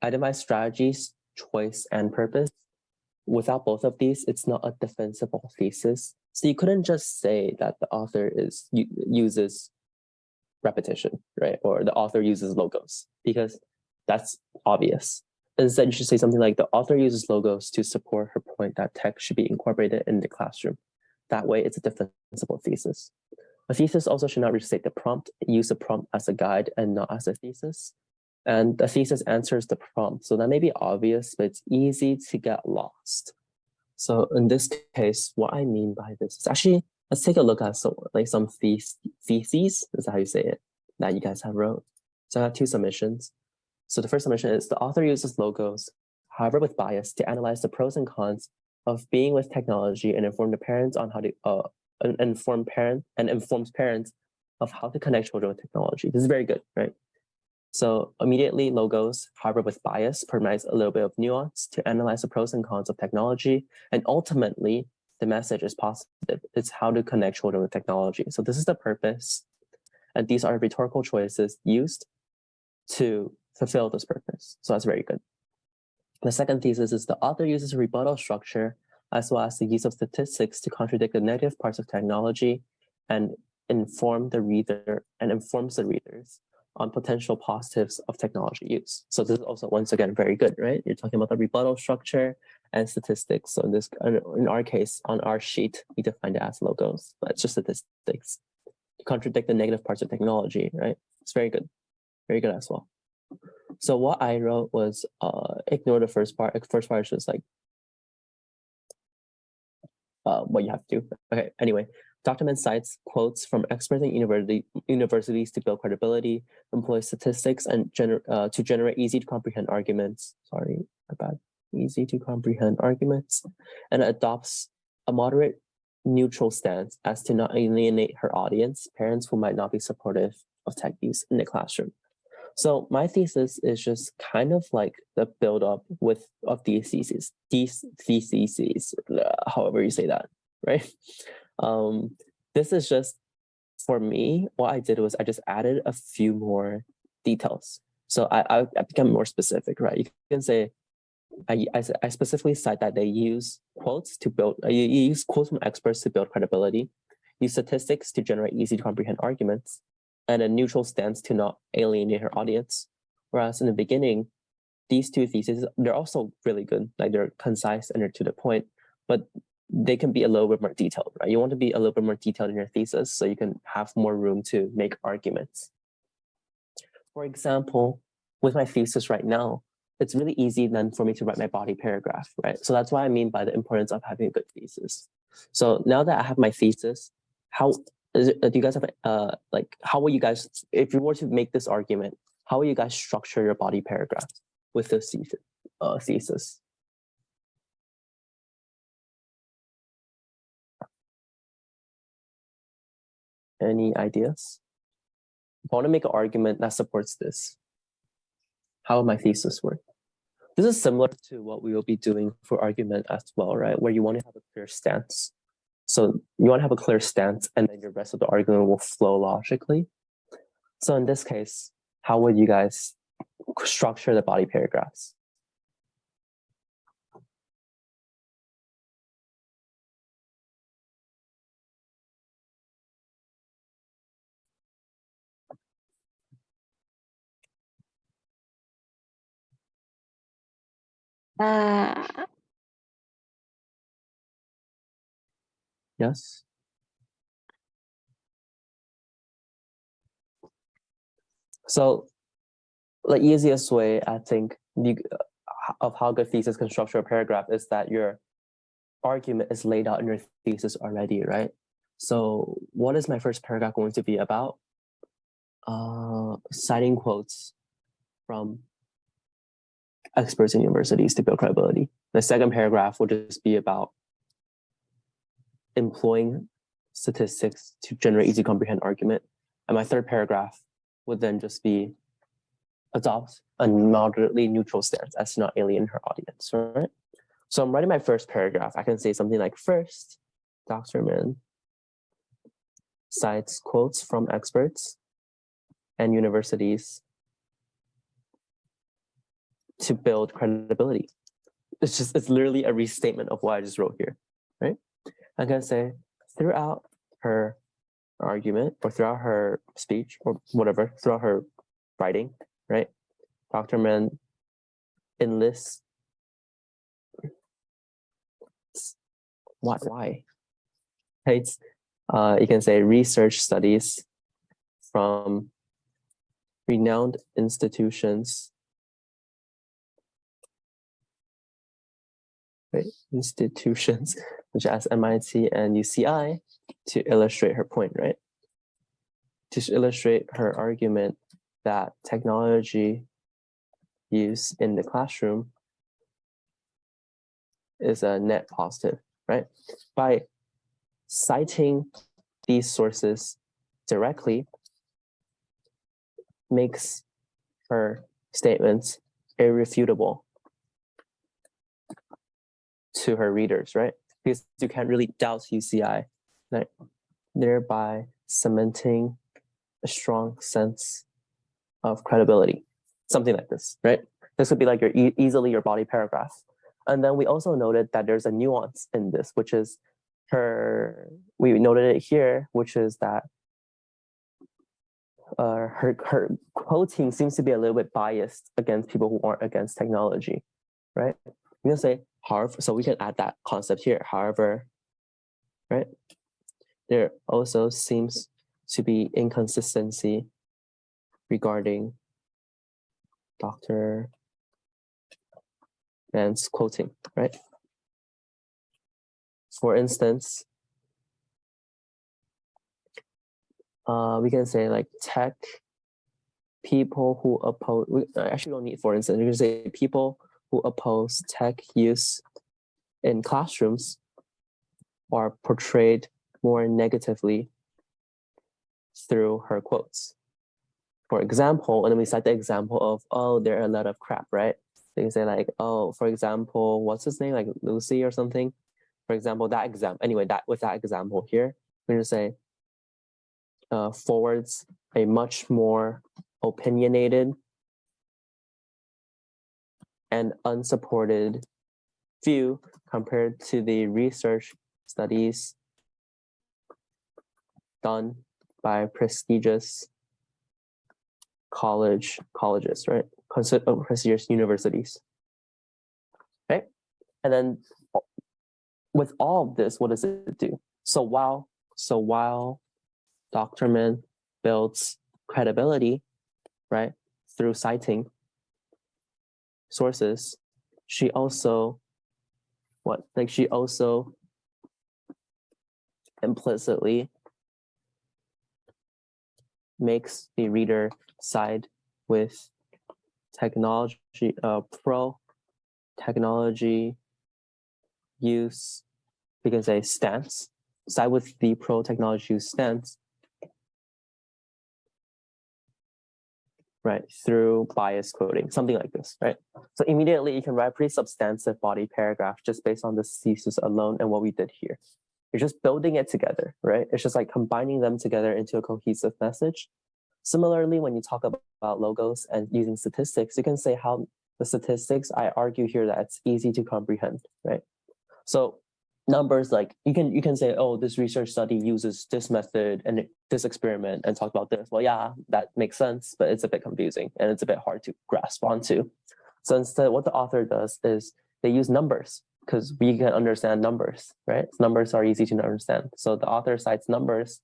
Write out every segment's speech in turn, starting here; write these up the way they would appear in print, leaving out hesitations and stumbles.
identifies strategies, choice, and purpose. Without both of these, it's not a defensible thesis. So you couldn't just say that the author uses repetition, right? Or the author uses logos, because that's obvious. Instead, you should say something like the author uses logos to support her point that text should be incorporated in the classroom. That way, it's a defensible thesis. A thesis also should not restate the prompt. Use the prompt as a guide and not as a thesis. And the thesis answers the prompt. So that may be obvious, but it's easy to get lost. So in this case, what I mean by this is actually, let's take a look at some theses, is that how you say it, that you guys have wrote. So I have two submissions. So the first submission is the author uses logos, however with bias, to analyze the pros and cons of being with technology and inform the parents on how to informs parents of how to connect children with technology. This is very good, right? So immediately logos, however with bias, provides a little bit of nuance to analyze the pros and cons of technology. And ultimately, the message is positive. It's how to connect children with technology. So this is the purpose. And these are rhetorical choices used to fulfill this purpose. So that's very good. The second thesis is the author uses a rebuttal structure as well as the use of statistics to contradict the negative parts of technology and informs the readers on potential positives of technology use. So this is also, once again, very good, right? You're talking about the rebuttal structure and statistics. So in our case, on our sheet, we defined it as logos, but it's just statistics to contradict the negative parts of technology, right? It's very good as well. So what I wrote was ignore the first part. First part is just like what you have to do. Okay, anyway, document cites quotes from experts in universities to build credibility, employ statistics, and to generate easy to comprehend arguments. Sorry, my bad. Easy to comprehend arguments, and adopts a moderate neutral stance as to not alienate her audience, parents who might not be supportive of tech use in the classroom. So my thesis is just kind of like the build-up of these theses, however you say that, right? This is just, for me, what I did was I just added a few more details. So I become more specific, right? You can say, I specifically cite that they use quotes to build, you use quotes from experts to build credibility, use statistics to generate easy to comprehend arguments, and a neutral stance to not alienate her audience. Whereas in the beginning, these two theses, they're also really good. Like they're concise and they're to the point, but they can be a little bit more detailed, right? You want to be a little bit more detailed in your thesis so you can have more room to make arguments. For example, with my thesis right now, it's really easy then for me to write my body paragraph, right? So that's what I mean by the importance of having a good thesis. So now that I have my thesis, do you guys have how will you guys, if you were to make this argument, how will you guys structure your body paragraph with this thesis? Any ideas? If I want to make an argument that supports this, how would my thesis work? This is similar to what we will be doing for argument as well, right? Where you want to have a clear stance. So you want to have a clear stance and then the rest of the argument will flow logically. So in this case, how would you guys structure the body paragraphs? Yes. So the easiest way, I think, of how good thesis can structure a paragraph is that your argument is laid out in your thesis already, right? So what is my first paragraph going to be about? Citing quotes from experts in universities to build credibility. The second paragraph will just be about employing statistics to generate easy to comprehend argument. And my third paragraph would then just be adopt a moderately neutral stance as to not alienate her audience, right? So I'm writing my first paragraph. I can say something like, first, Dr. Min cites quotes from experts and universities to build credibility. It's literally a restatement of what I just wrote here, right? I'm gonna say throughout her argument or throughout her speech or whatever, throughout her writing, right? Dr. Mann enlists why? Right? You can say research studies from renowned institutions, right? Institutions such as MIT and UCI to illustrate her point, right? To illustrate her argument that technology use in the classroom is a net positive, right? By citing these sources directly makes her statements irrefutable to her readers, right? Because you can't really doubt UCI, right? Thereby cementing a strong sense of credibility. Something like this, right? This would be like easily your body paragraph. And then we also noted that there's a nuance in this, which is we noted it here, which is that her quoting seems to be a little bit biased against people who aren't against technology, right? I'm gonna say, however, so we can add that concept here. However, right? There also seems to be inconsistency regarding Dr. Mann's quoting, right? For instance, we can say like tech people who oppose, we actually don't need for instance, we can say people who oppose tech use in classrooms are portrayed more negatively through her quotes. For example, and then we cite the example of, oh, there are a lot of crap, right? They can say like, oh, for example, what's his name? Like Lucy or something. For example, that example, anyway, with that example here, we're gonna say forwards a much more opinionated and unsupported view compared to the research studies done by prestigious colleges, right? Prestigious universities, right? And then with all of this, what does it do? So while Dr. Mann builds credibility, right, through citing sources, she also implicitly makes the reader side with technology, pro technology use, we can say stance, side with the pro technology use stance, right, through bias quoting, something like this, right? So immediately you can write a pretty substantive body paragraph just based on this thesis alone and what we did here. You're just building it together, right? It's just like combining them together into a cohesive message. Similarly, when you talk about logos and using statistics, you can say how the statistics, I argue here that it's easy to comprehend, right? So numbers, like you can say, oh, this research study uses this method and this experiment and talk about this. Well, yeah, that makes sense, but it's a bit confusing and it's a bit hard to grasp onto. So instead, what the author does is they use numbers because we can understand numbers, right? Numbers are easy to understand. So the author cites numbers,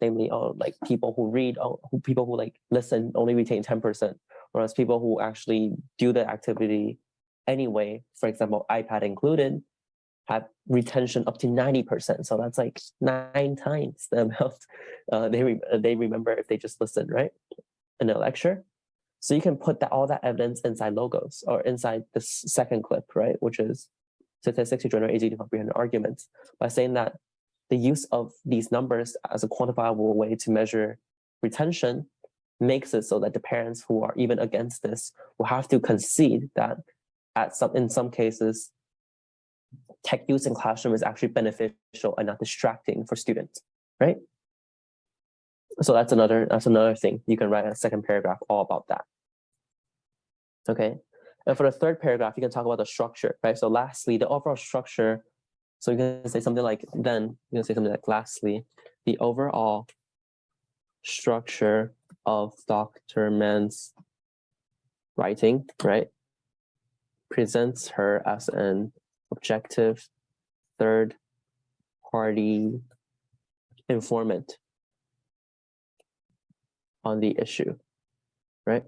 namely, like people who read, people who like listen only retain 10%, whereas people who actually do the activity anyway, for example, iPad included, have retention up to 90%. So that's like 9 times the amount they remember if they just listen, right, in a lecture. So you can put all that evidence inside logos or inside the second clip, right, which is statistics to generate easy to comprehend arguments, by saying that the use of these numbers as a quantifiable way to measure retention makes it so that the parents who are even against this will have to concede that in some cases, tech use in classroom is actually beneficial and not distracting for students, right? So that's another thing. You can write a second paragraph all about that. Okay. And for the third paragraph, you can talk about the structure, right? So lastly, the overall structure. So you can say something like, then you can say something like, lastly, the overall structure of Dr. Mann's writing, right, presents her as an objective third-party informant on the issue, right?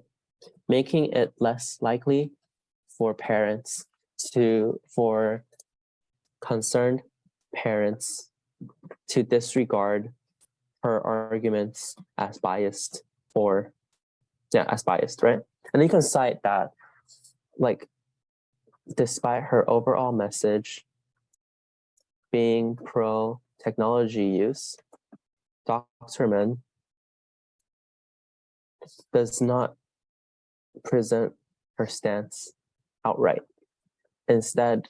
Making it less likely for concerned parents to disregard her arguments as biased as biased, right? And then you can cite that, like, despite her overall message being pro-technology use, Dr. Mann does not present her stance outright. Instead,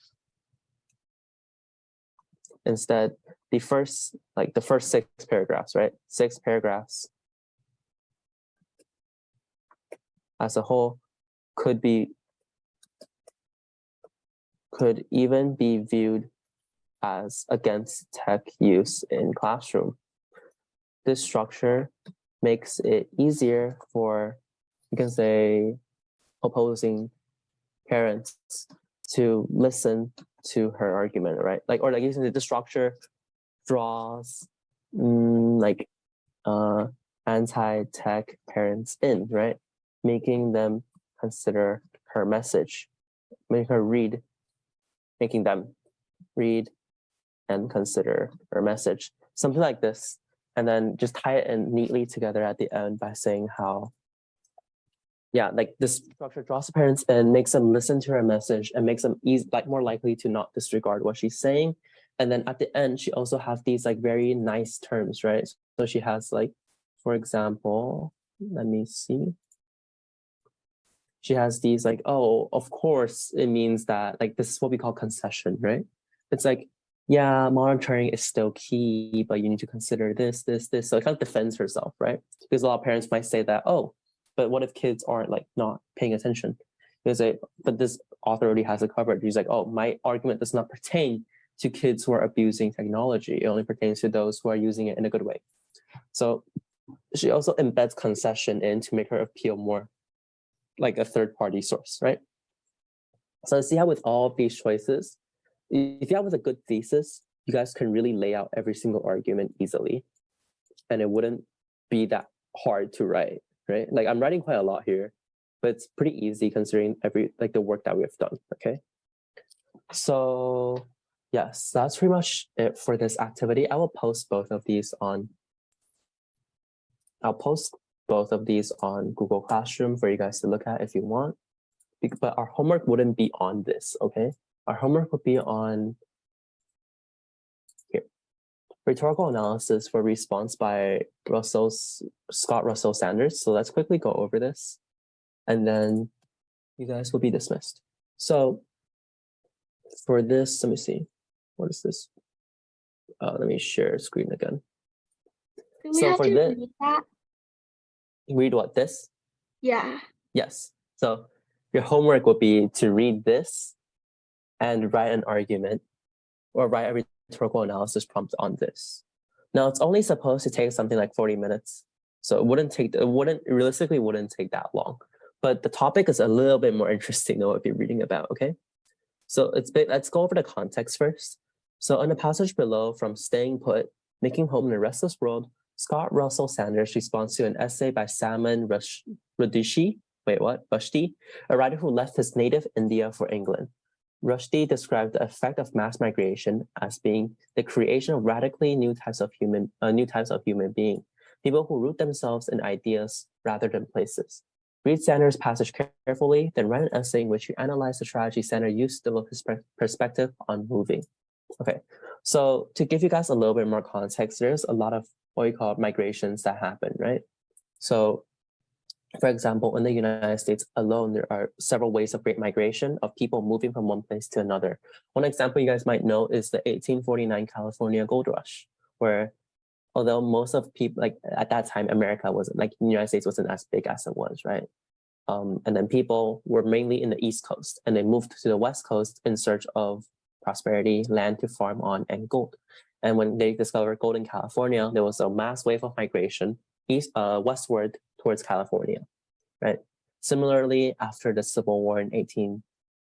the first 6 paragraphs, right? 6 paragraphs as a whole could even be viewed as against tech use in classroom. This structure makes it easier for, you can say, opposing parents to listen to her argument, right? Like, or like using the structure draws anti-tech parents in, right? Making them consider her message, making them read and consider her message. Something like this. And then just tie it in neatly together at the end by saying how, like this structure draws the parents in, makes them listen to her message, and makes them more likely to not disregard what she's saying. And then at the end, she also has these like very nice terms, right? So she has like, for example, let me see. She has these like, oh, of course, it means that, like, this is what we call concession, right? It's like, yeah, monitoring is still key, but you need to consider this. So it kind of defends herself, right? Because a lot of parents might say that, oh, but what if kids aren't like not paying attention? But this author already has it covered. He's like, oh, my argument does not pertain to kids who are abusing technology. It only pertains to those who are using it in a good way. So she also embeds concession in to make her appeal more like a third-party source, right? So see how with all of these choices, if you have with a good thesis, you guys can really lay out every single argument easily, and it wouldn't be that hard to write, right? Like, I'm writing quite a lot here, but it's pretty easy considering the work that we have done, okay? So yes, that's pretty much it for this activity. I will post both of these on Google Classroom for you guys to look at if you want. But our homework wouldn't be on this, okay? Our homework would be on here. Rhetorical analysis for response by Scott Russell Sanders. So let's quickly go over this, and then you guys will be dismissed. So for this, let me see. What is this? Let me share screen again. Do we have to read that? Read what, this? Yeah. Yes. So your homework would be to read this and write an argument or write a rhetorical analysis prompt on this. Now, it's only supposed to take something like 40 minutes. So it realistically wouldn't take that long. But the topic is a little bit more interesting than what you're reading about, okay? So let's go over the context first. So in the passage below, from Staying Put, Making Home in a Restless World, Scott Russell Sanders responds to an essay by Salman Rushdie, a writer who left his native India for England. Rushdie described the effect of mass migration as being the creation of radically new types of human being, people who root themselves in ideas rather than places. Read Sanders' passage carefully, then write an essay in which you analyze the strategy Sanders used to develop his perspective on moving. Okay, so to give you guys a little bit more context, there's a lot of what we call migrations that happen, right? So, for example, in the United States alone, there are several ways of great migration of people moving from one place to another. One example you guys might know is the 1849 California Gold Rush, where although most of people, like at that time, America wasn't, like the United States wasn't as big as it was, right? And then people were mainly in the East Coast, and they moved to the West Coast in search of prosperity, land to farm on, and gold. And when they discovered gold in California, there was a mass wave of migration westward towards California, right? Similarly, after the Civil War in the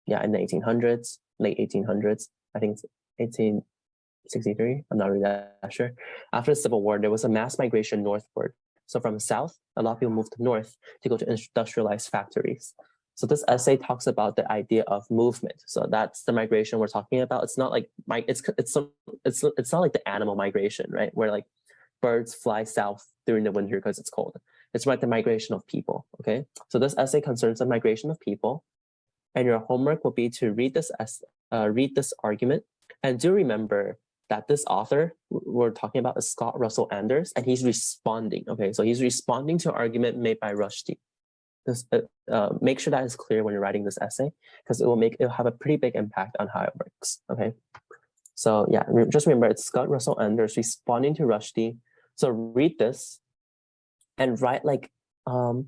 1800s, late 1800s, I think it's 1863, I'm not really that sure. After the Civil War, there was a mass migration northward. So from the south, a lot of people moved north to go to industrialized factories. So this essay talks about the idea of movement. So that's the migration we're talking about. It's not like it's not like the animal migration, right? Where like birds fly south during the winter because it's cold. It's like the migration of people. Okay. So this essay concerns the migration of people, and your homework will be to read this argument, and do remember that this author we're talking about is Scott Russell Anders, and he's responding. Okay, so he's responding to an argument made by Rushdie. Make sure that is clear when you're writing this essay, because it'll have a pretty big impact on how it works. Okay, so yeah, just remember it's Scott Russell Anders responding to Rushdie. So read this and write like, how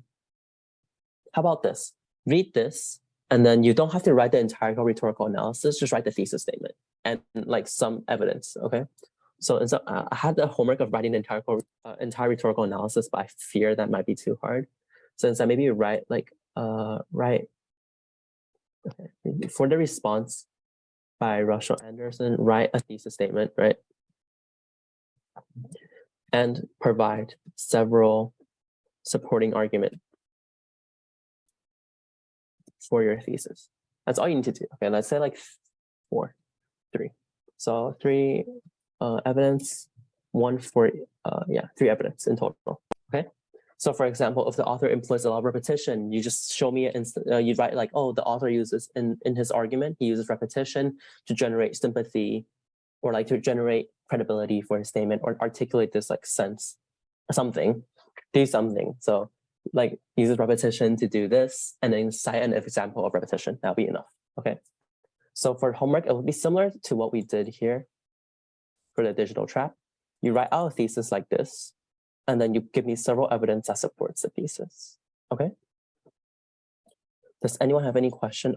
about this? Read this, and then you don't have to write the entire rhetorical analysis. Just write the thesis statement and like some evidence. Okay, so I had the homework of writing the entire rhetorical analysis, but I fear that might be too hard. So instead, maybe you write like okay, for the response by Russell Anderson, write a thesis statement, right? And provide several supporting arguments for your thesis. That's all you need to do. Okay, let's say like 3. So 3 evidence, 1 for 3 evidence in total. Okay. So for example, if the author employs a lot of repetition, you just show me you write like, oh, the author uses in his argument, he uses repetition to generate sympathy, or like to generate credibility for his statement, or articulate this like sense, something, do something. So like uses repetition to do this, and then cite an example of repetition. That'll be enough. Okay. So for homework, it will be similar to what we did here for the digital trap. You write out a thesis like this, and then you give me several evidence that supports the thesis. Okay. Does anyone have any question